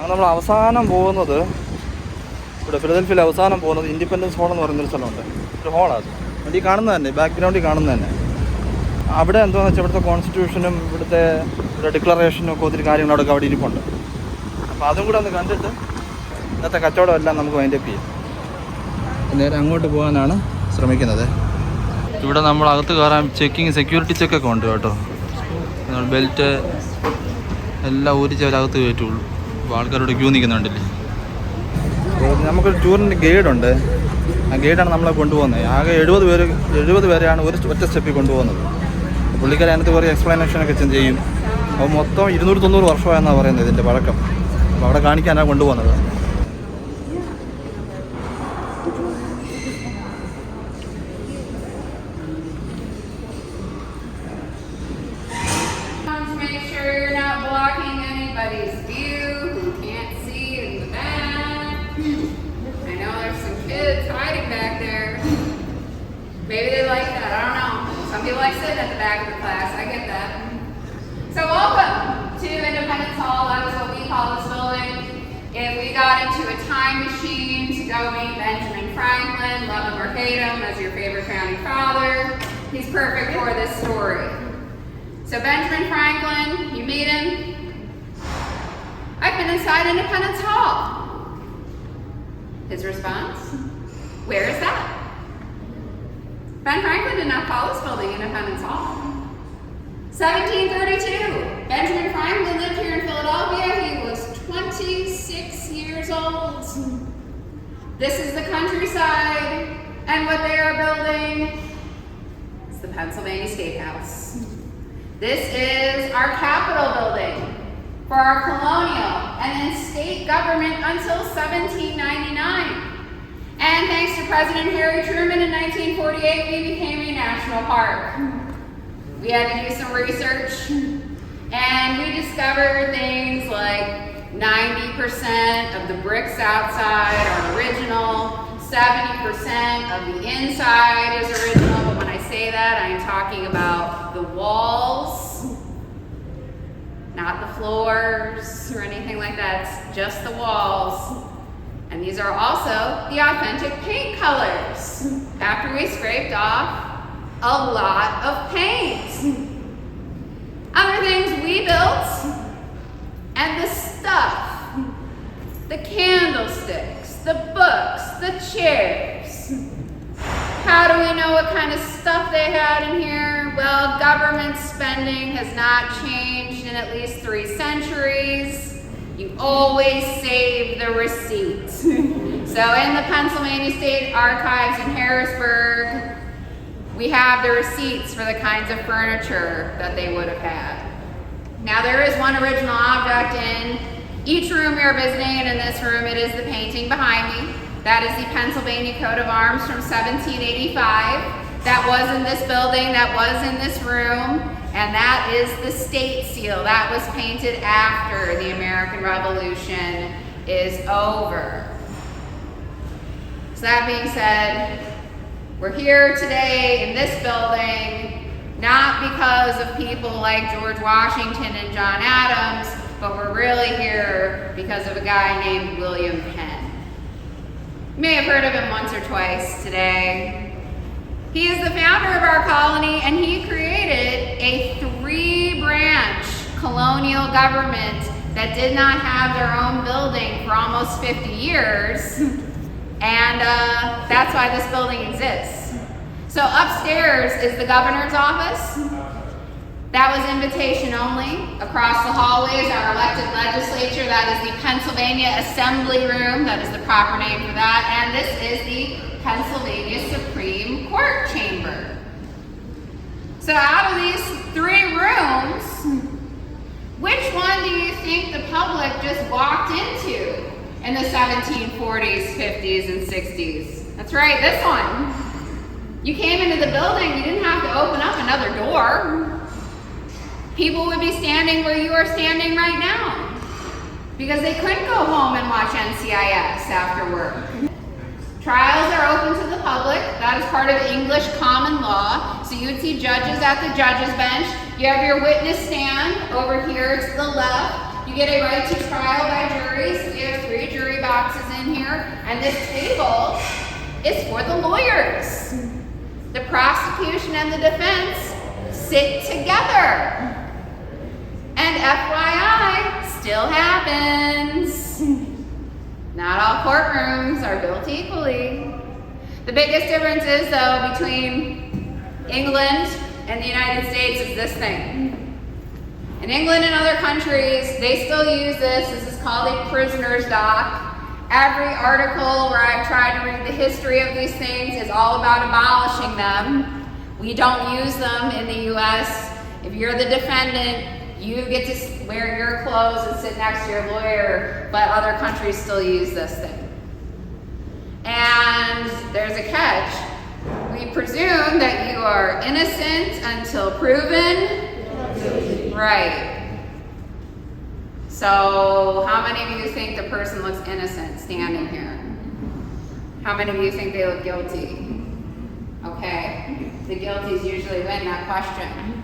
നമ്മൾ അവസാനം പോകുന്നത് ഇവിടെ ഫിലദൽഫിയയിൽ അവസാനം പോകുന്നത് ഇൻഡിപെൻഡൻസ് ഹോൾ എന്ന് പറയുന്നൊരു സ്ഥലമുണ്ട്. ഒരു ഹോളാണ് അത്. ഈ കാണുന്നത് തന്നെ, ബാക്ക്ഗ്രൗണ്ടിൽ കാണുന്നത് തന്നെ. അവിടെ എന്താണെന്ന് വെച്ചാൽ ഇവിടുത്തെ കോൺസ്റ്റിറ്റ്യൂഷനും ഇവിടെ ഡിക്ലറേഷനും ഒക്കെ ഒത്തിരി കാര്യങ്ങളൊക്കെ അവിടെ ഇരിപ്പുണ്ട്. അപ്പോൾ അതും കൂടെ ഒന്ന് കണ്ടിട്ട് ഇന്നത്തെ കച്ചവടം എല്ലാം നമുക്ക് വൈൻഡപ്പ് ചെയ്യാം. നേരെ അങ്ങോട്ട് പോകാനാണ് ശ്രമിക്കുന്നത്. ഇവിടെ നമ്മൾ അകത്ത് കയറാൻ സെക്യൂരിറ്റി ചെക്കൊക്കെ ഉണ്ട് കേട്ടോ. ബെൽറ്റ് എല്ലാം ഊരിച്ചവരകത്ത് കയറ്റുള്ളൂ. അപ്പോൾ ആൾക്കാരോട് ക്യൂ നിൽക്കുന്നുണ്ടല്ലേ. അപ്പോൾ നമുക്കൊരു ടൂറിൻ്റെ ഗൈഡുണ്ട്. ആ ഗൈഡാണ് നമ്മളെ കൊണ്ടുപോകുന്നത്. ആകെ 70 പേരെയാണ് ഒറ്റ സ്റ്റെപ്പിൽ കൊണ്ടുപോകുന്നത്. പുള്ളിക്കാരെ അതിനകത്ത് കുറേ എക്സ്പ്ലനേഷനൊക്കെ ചെയ്യും. അപ്പോൾ മൊത്തം 290 വർഷമായെന്നാണ് പറയുന്നത് ഇതിൻ്റെ പഴക്കം. അപ്പോൾ അവിടെ കാണിക്കാനാണ് കൊണ്ടുപോകുന്നത്. Maybe they like that, I don't know. Some people like sitting at the back of the class, I get that. So welcome to Independence Hall, that is what we call this building. If we got into a time machine to go meet Benjamin Franklin, love him or hate him as your favorite founding father, he's perfect for this story. So Benjamin Franklin, you meet him. I've been inside Independence Hall. His response? Where is that? Ben Franklin did not call this building Independence Hall. 1732. Benjamin Franklin lived here in Philadelphia. He was 26 years old. This is the countryside, and what they are building is the Pennsylvania State House. This is our Capitol building for our colonial and then state government until 1799. And thanks to President Harry Truman in 1948, we became a national park. We had to do some research, and we discovered things like 90% of the bricks outside are original, 70% of the inside is original, but when I say that, I'm talking about the walls, not the floors or anything like that, it's just the walls. And these are also the authentic paint colors after we scraped off a lot of paint. Other things we built, and the stuff, the candlesticks, the books, the chairs. How do we know what kind of stuff they had in here? Well, government spending has not changed in at least 3 centuries. You always save the receipt. So in the Pennsylvania State Archives in Harrisburg, we have the receipts for the kinds of furniture that they would have had. Now there is one original object in each room you're visiting, and in this room it is the painting behind me. That is the Pennsylvania coat of arms from 1785. That was in this building, that was in this room. And that is the state seal. That was painted after the American Revolution is over. So that being said, we're here today in this building, not because of people like George Washington and John Adams, but we're really here because of a guy named William Penn. You may have heard of him once or twice today. He is the founder of our colony, and he created a 3-branch colonial government that did not have their own building for almost 50 years, and that's why this building exists. So upstairs is the governor's office. That was invitation only. Across the hallway is our elected legislature. That is the Pennsylvania Assembly Room. That is the proper name for that. And this is the Pennsylvania Supreme Court chamber. So out of these 3 rooms, which one do you think the public just walked into in the 1740s, 50s, and 60s? That's right, this one. You came into the building, you didn't have to open up another door. People would be standing where you are standing right now because they couldn't go home and watch NCIS after work. Trials are open to the public. That is part of English common law. So you would see judges at the judges bench. You have your witness stand over here to the left. You get a right to trial by jury, so we have 3 jury boxes in here, and this table is for the lawyers. The prosecution and the defense sit together. And FYI, still happens. Not all courtrooms are built equally. The biggest difference is, though, between England and the United States is this thing. In England and other countries, they still use this. This is called a prisoner's dock. Every article where I've tried to read the history of these things is all about abolishing them. We don't use them in the US. If you're the defendant, you get to wear your clothes and sit next to your lawyer, but other countries still use this thing. And there's a catch. We presume that you are innocent until proven right. So how many of you think the person looks innocent standing here? How many of you think they look guilty? Okay, the guilties usually win that question.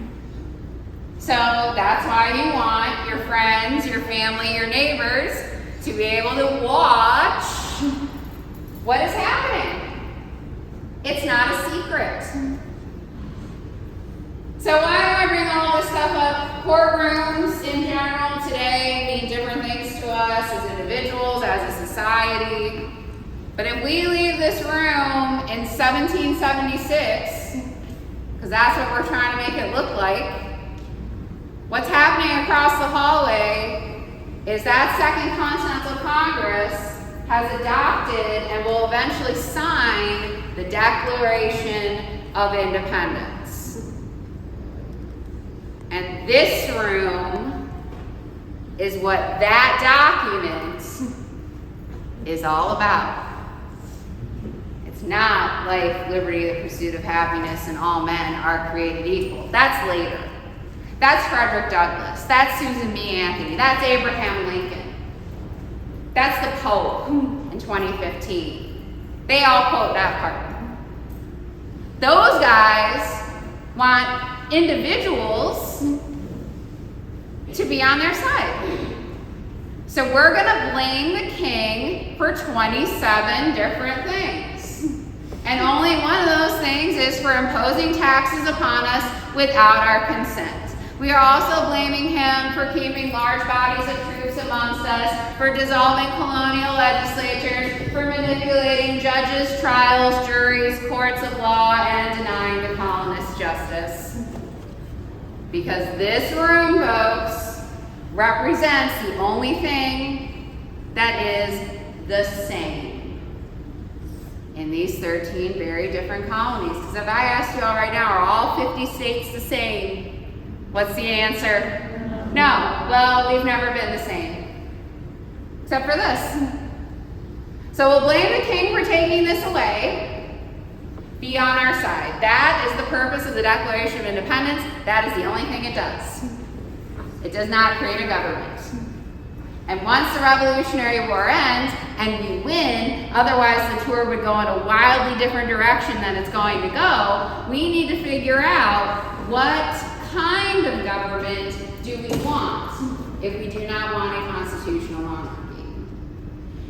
So that's why you want your friends, your family, your neighbors to be able to watch what is happening. It's not a secret. So why do I bring all this stuff up? Courtrooms in general today mean different things to us as individuals, as a society. But if we leave this room in 1776, because that's what we're trying to make it look like, what's happening across the hallway is that Second Continental Congress has adopted and will eventually sign the Declaration of Independence. And this room is what that document is all about. It's not like liberty, the pursuit of happiness, and all men are created equal. That's later. That's Frederick Douglass. That's Susan B. Anthony. That's Abraham Lincoln. That's the Pope in 2015. They all quote that part. Those guys want individuals to be on their side. So we're going to blame the king for 27 different things. And only one of those things is for imposing taxes upon us without our consent. We are also blaming him for keeping large bodies of troops amongst us, for dissolving colonial legislatures, for manipulating judges, trials, juries, courts of law, and denying the colonists justice. Because this room, folks, represents the only thing that is the same in these 13 very different colonies. Because if I asked you all right now, are all 50 states the same? What's the answer? No. Well, we've never been the same. Except for this. So we'll blame the king for taking this away. Be on our side. That is the purpose of the Declaration of Independence. That is the only thing it does. It does not create a government. And once the Revolutionary War ends and we win, otherwise the tour would go in a wildly different direction than it's going to go, we need to figure out what kind of government do we want if we do not want a constitutional monarchy?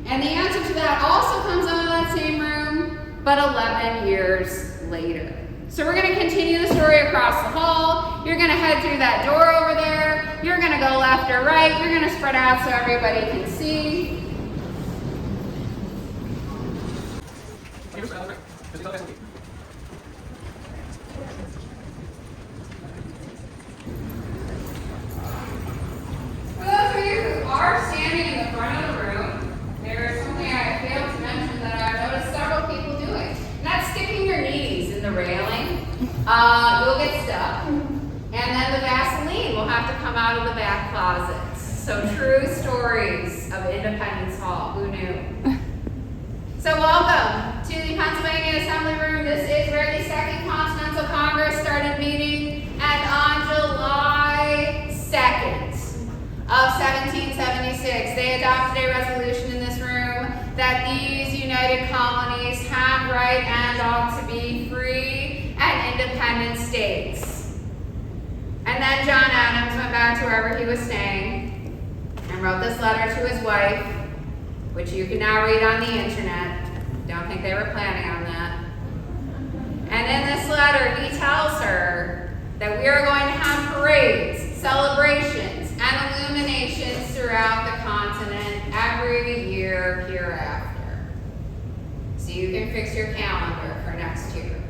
And the answer to that also comes out of that same room, but 11 years later. So we're going to continue the story across the hall. You're going to head through that door over there. You're going to go left or right. You're going to spread out so everybody can see. For those of you who are standing in the front of the room, there is something I failed to mention that I've noticed several people doing. And that's sticking your knees in the railing. You'll get stuck. And then the Vaseline will have to come out of the back closets. So true stories of Independence Hall. Who knew? So welcome to the Pennsylvania Assembly Room. This is where the Second Continental Congress started meeting. And on July 2nd of 1776, they adopted a resolution in this room that these united colonies have right and ought to be free and independent states. And then John Adams went back to wherever he was staying and wrote this letter to his wife, which you can now read on the internet. Don't think they were planning on that. And in this letter, he tells her that we are going to have parades, celebrations, and illuminations throughout the continent every year hereafter. So you can fix your calendar for next year.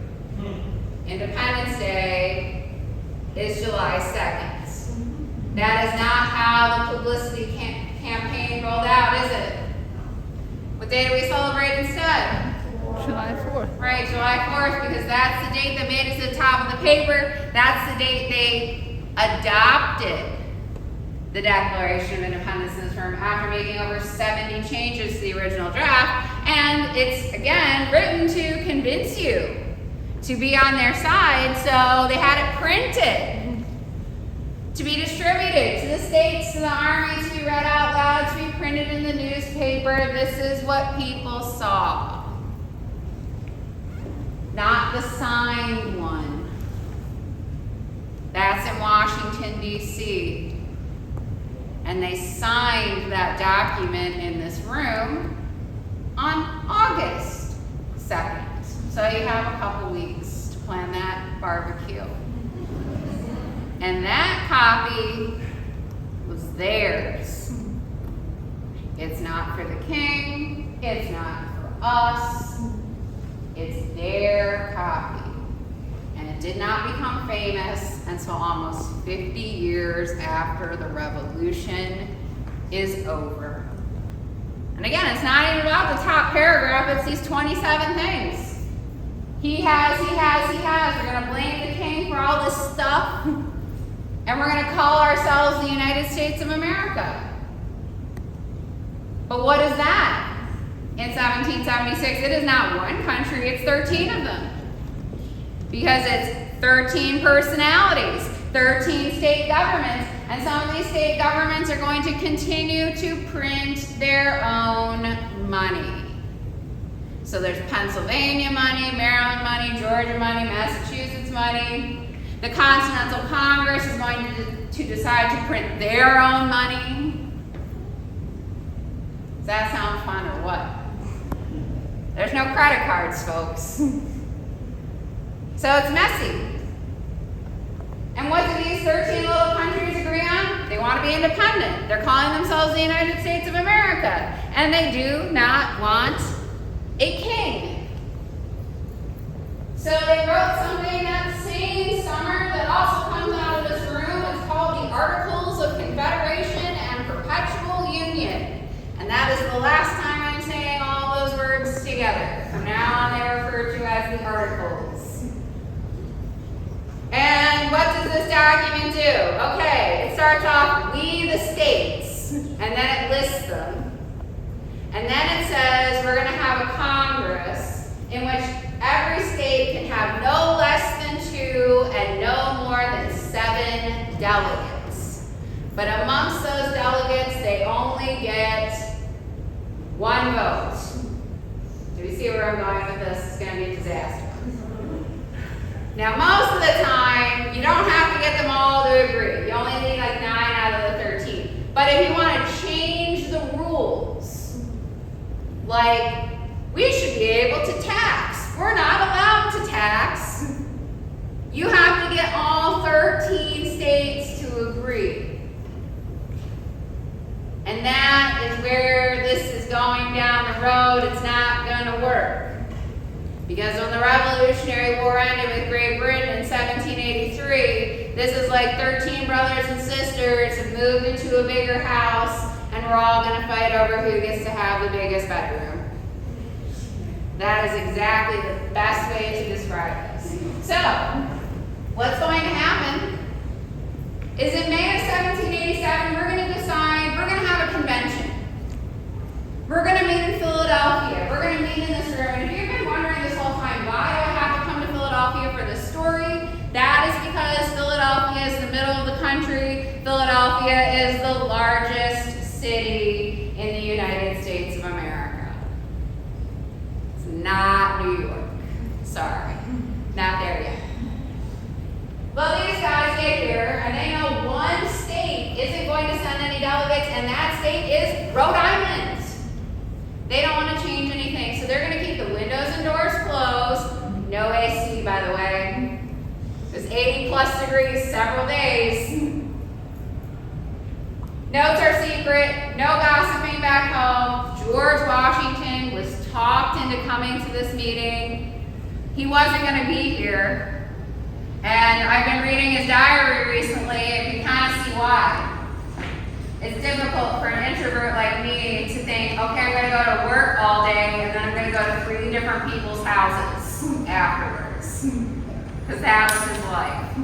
Independence Day is July 2nd. That is not how the publicity campaign rolled out, is it? What day do we celebrate instead? July 4th. Right, July 4th, because that's the date that made it to the top of the paper. That's the date they adopted the Declaration of Independence in this room after making over 70 changes to the original draft. And it's, again, written to convince you to be on their side, so they had it printed to be distributed to the states, to the army, to be read out loud, to be printed in the newspaper. This is what people saw. Not the signed one. That's in Washington, D.C. And they signed that document in this room on August 2nd. So you have a couple weeks to plan that barbecue. And that copy was theirs. It's not for the king. It's not for us. It's their copy. And it did not become famous until almost 50 years after the revolution is over. And again, it's not even about the top paragraph, it's these 27 things. He has. We're going to blame the king for all this stuff. And we're going to call ourselves the United States of America. But what is that? In 1776, it is not one country, it's 13 of them. Because it's 13 personalities, 13 state governments, and some of these state governments are going to continue to print their own money. So there's Pennsylvania money, Maryland money, Georgia money, Massachusetts money. The Continental Congress is going to decide to print their own money. Does that sound fun or what? There's no credit cards, folks. So it's messy. And what do these 13 little countries agree on? They want to be independent. They're calling themselves the United States of America. And they do not want a king. So they wrote something that same summer that also comes out of this room. It's called the Articles of Confederation and Perpetual Union. And that is the last time I'm saying all those words together. From now on, they're referred to as the Articles. And what does this document do? Okay, it starts off, we the states, and then it lists them. And then it says we're going to have a Congress in which every state can have no less than 2 and no more than 7 delegates. But amongst those delegates, they only get 1 vote. Do you see where I'm going with this? It's going to be a disaster. Now, most of the time, you don't have to get them all to agree. You only need like 9 out of the 13. But if you want to change the rules, like we should be able to tax. We're not allowed to tax. You have to get all 13 states to agree. And that is where this is going down the road. It's not going to work. Because when the Revolutionary War ended with Great Britain in 1783, this is like 13 brothers and sisters have moved into a bigger house, and we're all going to fight over who gets to have the biggest bedroom. That is exactly the best way to describe this. So, what's going to happen is in May of 1787, we're going to decide, we're going to have a convention. We're going to meet in Philadelphia. We're going to meet in this room. And if you've been wondering this whole time, why do I have to come to Philadelphia for this story? That is because Philadelphia is the middle of the country. Philadelphia is the largest city in the United States of America. It's not New York. Sorry. Not there yet. Well, these guys get here, and they know one state isn't going to send any delegates, and that state is Rhode Island. They don't want to change anything, so they're going to keep the windows and doors closed. No AC, by the way. It was 80 plus degrees several days. Notes are secret, no gossiping back home. George Washington was talked into coming to this meeting. He wasn't going to be here. And I've been reading his diary recently, and you kind of see why. It's difficult for an introvert like me to think, okay, I'm going to go to work all day, and then I'm going to go to 3 different people's houses afterwards. Because that was his life.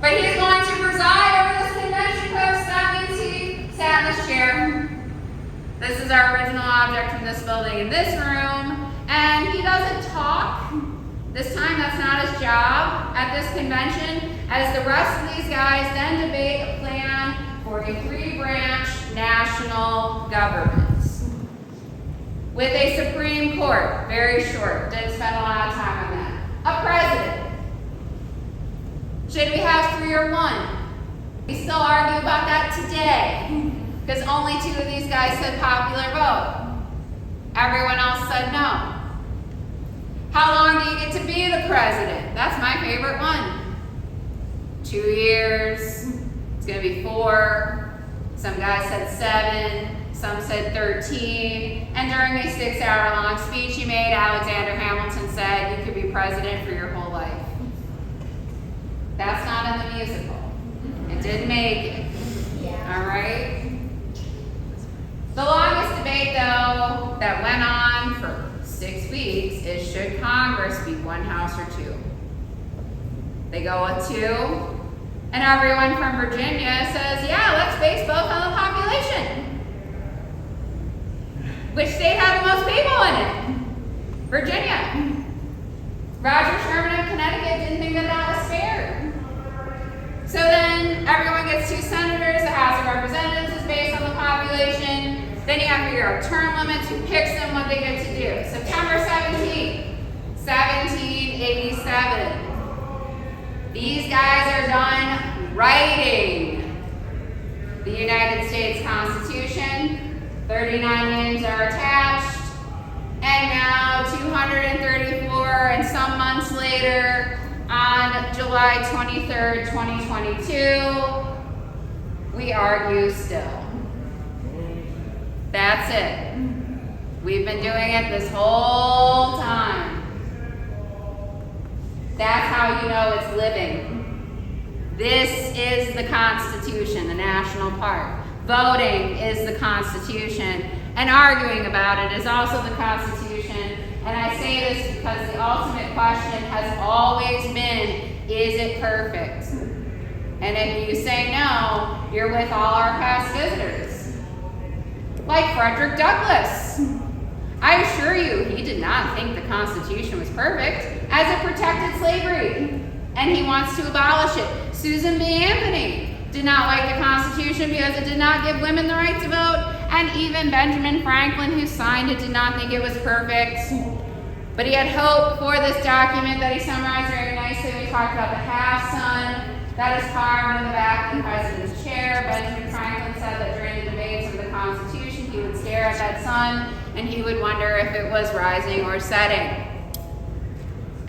But he's going to preside over this convention post. That means he sat in this chair. This is our original object from this building in this room. And he doesn't talk. This time, that's not his job at this convention, as the rest of these guys then debate a plan for a 3-branch national government. With a Supreme Court, very short, didn't spend a lot of time on that. A president. Should we have 3 or 1? We still argue about that today, because only 2 of these guys said popular vote. Everyone else said no. How long do you get to be the president? That's my favorite one. 2 years. It's going to be 4. Some guys said 7. Some said 13. And during a 6-hour-long speech he made, Alexander Hamilton said, you could be president for your whole life. That's not in the musical. It didn't make it. All right? The longest debate, though, that went on for 6 weeks is, should Congress be 1 house or 2? They go with 2, and everyone from Virginia says, yeah, let's base both on the population. Which state had the most people in it? Virginia. Roger Sherman of Connecticut didn't think that that was fair. So then everyone gets 2 senators, the House of Representatives is based on the population. Then you have to figure out term limits, who picks them, what they get to do. September 17th, 1787. These guys are done writing the United States Constitution. 39 names are attached. And now 234 and some months later, on July 23rd, 2022, we argue still. That's it. We've been doing it this whole time. That's how you know it's living. This is the Constitution, the national part. Voting is the Constitution, and arguing about it is also the Constitution. And I say this because the ultimate question has always been, is it perfect? And if you say no, you're with all our past visitors. Like Frederick Douglass. I assure you, he did not think the Constitution was perfect, as it protected slavery, and he wants to abolish it. Susan B. Anthony did not like the Constitution because it did not give women the right to vote, and even Benjamin Franklin, who signed it, did not think it was perfect. But he had hope for this document that he summarized very nicely. We talked about the half-sun that is carved in the back of the president's chair. Benjamin Franklin said that during the debates of the Constitution, he would stare at that sun and he would wonder if it was rising or setting.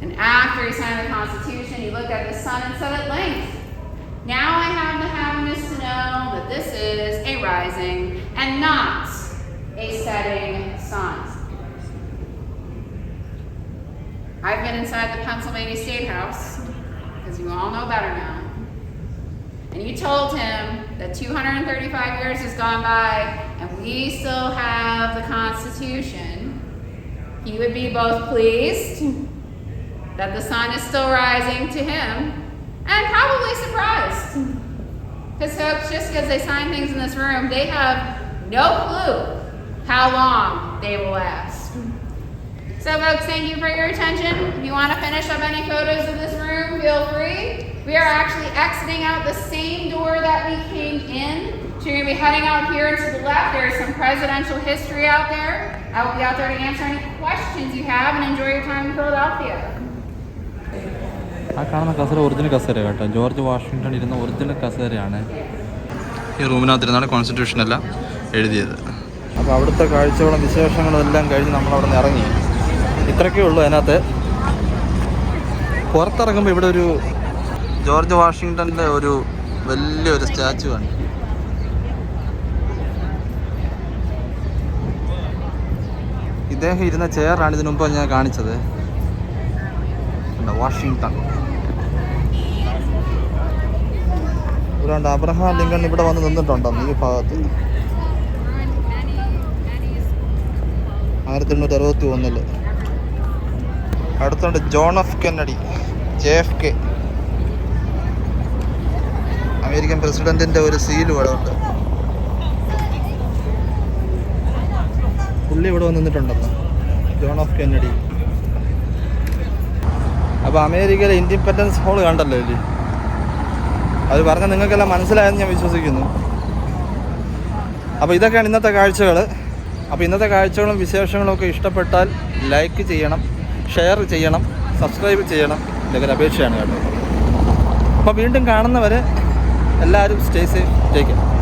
And after he signed the Constitution, he looked at the sun and said at length, now I have the happiness to know that this is a rising and not a setting sun. I've been inside the Pennsylvania State House, because you all know better now. And you told him that 235 years has gone by and we still have the Constitution. He would be both pleased that the sun is still rising to him and probably surprised. Because folks, just because they sign things in this room, they have no clue how long they will last. So folks, thank you for your attention. If you want to finish up any photos of this room, feel free. We are actually exiting out the same door that we came in. So you're going to be heading out here and to the left. There's some presidential history out there. I will be out there to answer any questions you have and enjoy your time in Philadelphia. ആ കാണുന്ന കസേര original കസേര കേട്ടോ. George Washington ഇരുന്ന original കസേരയാണ്. ഈ റൂമിനകത്തിരുന്നാണ് constitution എല്ലാം എഴുതിയത്. അപ്പോൾ അവിടുത്തെ കാഴ്ചകളും വിശേഷങ്ങളും എല്ലാം കഴിഞ്ഞ് നമ്മളവിടെ നിന്ന് ഇറങ്ങി. ഇത്രയൊക്കെ ഉള്ളൂ അതിനകത്ത്. പുറത്തിറങ്ങുമ്പോൾ ഇവിടെ ഒരു ജോർജ് വാഷിങ്ടൻ്റെ ഒരു വലിയൊരു സ്റ്റാച്ചു ആണ്. ഇദ്ദേഹം ഇരുന്ന ചെയറാണ് ഇതിനു മുമ്പ് ഞാൻ കാണിച്ചത്. വാഷിങ്ടൺ. ഇവിടെയുണ്ട് അബ്രഹാം ലിങ്കൺ ഇവിടെ വന്ന് നിന്നിട്ടുണ്ടോ ഈ ഭാഗത്ത് 1861. അടുത്തുണ്ട് John F Kennedy, JFK, American പ്രസിഡന്റിന്റെ ഒരു സീലും ഇവിടെ ഉണ്ട്. പുള്ളി ഇവിടെ വന്ന് നിന്നിട്ടുണ്ടെന്ന്, ജോൺ എഫ് കെന്നഡി. അപ്പോൾ അമേരിക്കയിലെ ഇൻഡിപെൻഡൻസ് ഹോൾ കണ്ടല്ലോ ഇല്ലേ? അത് പറഞ്ഞാൽ നിങ്ങൾക്കെല്ലാം മനസ്സിലായെന്ന് ഞാൻ വിശ്വസിക്കുന്നു. അപ്പോൾ ഇതൊക്കെയാണ് ഇന്നത്തെ കാഴ്ചകൾ. അപ്പോൾ ഇന്നത്തെ കാഴ്ചകളും വിശേഷങ്ങളും ഒക്കെ ഇഷ്ടപ്പെട്ടാൽ ലൈക്ക് ചെയ്യണം, ഷെയർ ചെയ്യണം, സബ്സ്ക്രൈബ് ചെയ്യണം. ഇതൊക്കെ ഒരു അപേക്ഷയാണ് കേട്ടോ. അപ്പോൾ വീണ്ടും കാണുന്നവരെ എല്ലാവരും സ്റ്റേ സേഫ്, ടേക്ക് കെയർ.